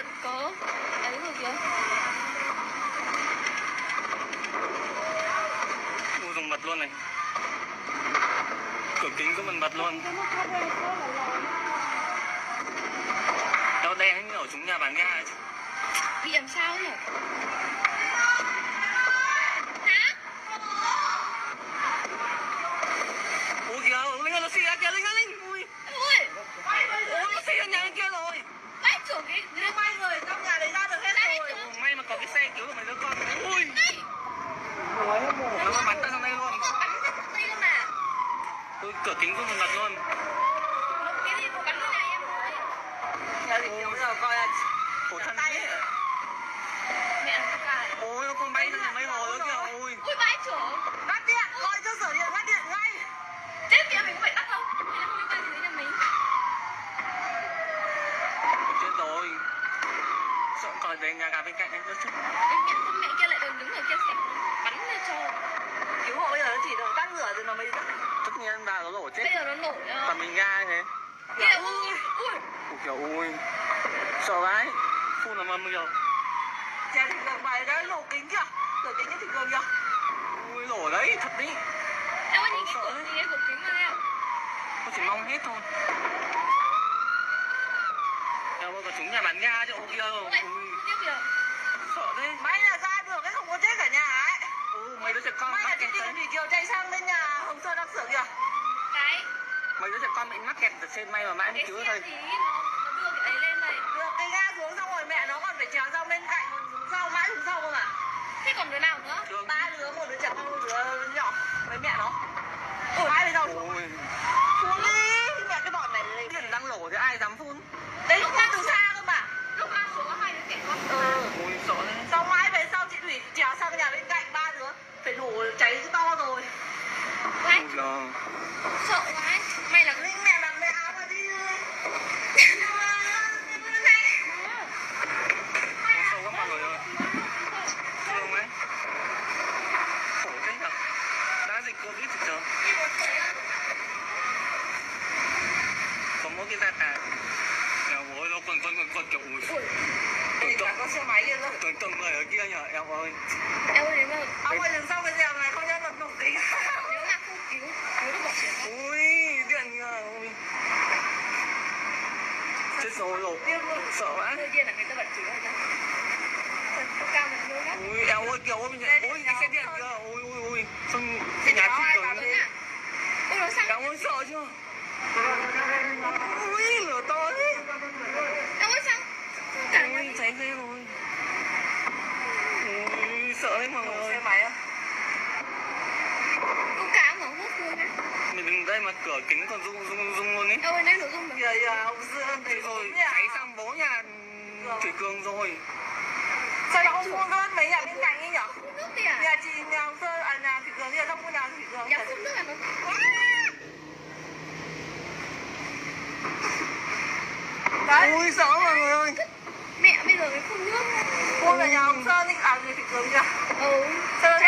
đợt có ấy rồi kìa. Mua dùng mật luôn này. Cửa kính có mình mật luôn. Nó đen như ở chúng nhà bán ga ấy chứ. Bị làm sao nhỉ? Ôi kìa, Linh ơi, nó xì ra kìa, Linh ơi, Linh. Ui. Ui. Ôi, nó xì ra nhà bên kia rồi. Vãi chưởng cái. Nhưng may người trong nhà đấy ra được hết rồi. Ồ, may mà có cái xe cứu được mấy đứa con. Ui. Ủa, Nó có bắn tao sang đây luôn. Bắn ra đây cơ mà. Ôi, cửa kính có mình mật luôn. Cái gì cũng bắn cái này em ơi. nhà thì kiểu giờ coi là Khổ thân đấy. Mẹ nó cài. Ôi, nó con bay sang nhà mấy hồ nữa kìa. Ui. Ui vãi chưởng. ngắt điện, gọi cho sở điện ngắt điện ngay. Chết mẹ mình có phải tắt không? Hay là không liên quan gì đến nhà mình? Chết rồi. Sợ coi về nhà gà bên cạnh ấy rất chết. Con mẹ kia lại đừng đứng ở kia sẽ bắn lên cho. Cứu hộ bây giờ nó chỉ được tắt lửa rồi nó mới tắt. Tất nhiên bà nó nổ chết. Bây giờ nó nổ nhá. Còn mình ga như thế. Kìa ui. Ui. Ủa kiểu ui. Sợ vãi. Phun nó mâm kìa. Nhà thì cường bài đã nổ kính kìa. Cửa kính thì cường kìa. Ui nổ đấy, thật đấy. Em ơi nhìn cái cửa kính mà em. Tôi chỉ mong hết thôi. Em ơi có chúng nhà bán ga chứ ô kia rồi. Này, Ui. tiếp kìa. Sợ đấy. May là ra được cái không có chết cả nhà ấy. Ừ, mấy đứa trẻ con May là mắc chị kẹt đi đấy. Thủy Kiều chạy sang bên nhà Hồng Sơn đang sửa kìa. Cái. Mấy đứa trẻ con bị mắc kẹt ở trên may mà mãi không Cái cứu xe thầy. gì nó đưa cái ấy lên này. Được cái ga xuống xong rồi mẹ nó còn phải trèo rau bên cạnh còn xuống sau mãi xuống sau không à. Thế còn đứa nào nữa? Thương. 3 đứa, một đứa trẻ con, một đứa nhỏ với mẹ nó. Ôi mãi về đâu xuống. Ui. Xuống đi, mẹ cái bọn này lên. Điện đang nổ thì ai dám phun. Đấy lúc ra từ xa cơ mà. Lúc mang xuống có hai đứa trẻ con. Ui sợ đấy. Xong mãi về sau chị Thủy trèo sang cái nhà bên cạnh 3 đứa. Phải nổ cháy to rồi. Đấy, Ui giời. sợ quá. May là Linh mẹ mặc mẹ áo mà đi. Ôi, sâu quá mặt rồi ơi. Thương ấy. Khổ thế nhở. Đã dịch Covid thì chờ. Có mỗi cái da tà. Ôi nó còn kiểu ui. Thì cả con xe máy kia rồi. Tuần người ở kia nhờ em ơi. em ơi nếu mà Ông ơi đừng sau cái dèo này không nhớ nổ kính. nếu mà không cứu được bọn trẻ con. Ui điện nhờ. Ui. Chết rồi rồi. Sợ quá. Đương nhiên là người ta bật chửi rồi. Không cao mình luôn á. Ui eo ơi kiểu ôi cái xe điện kìa. Ui. Xong cái nhà chị cường Ôi nó sang. em ơi sợ chưa. Ui lửa to đấy. Em ơi sang. Ui cháy ghê rồi. Ui sợ đấy mọi người Xe ơi. máy á. Con cá mà hút luôn á. Mình đứng đây mà cửa kính còn rung luôn ấy. Em ơi lấy nội dung mà. Kìa ông Dương Thế rồi cháy sang bố nhà Thủy Cường rồi. Sao ông mua luôn mấy nhà bên cạnh ấy nhở? Hút nước đi à? Nhà chị nhà ông Sơn à nhà Thủy Cường kia xong mua nhà Thủy Cường. Nhà hút nước là nó. Đấy. Ui sợ mọi người ơi. Mẹ bây giờ cái phun nước. Mua là nhà ông Sơn ấy à nhà Thủy Cường kia. Ừ. Sơn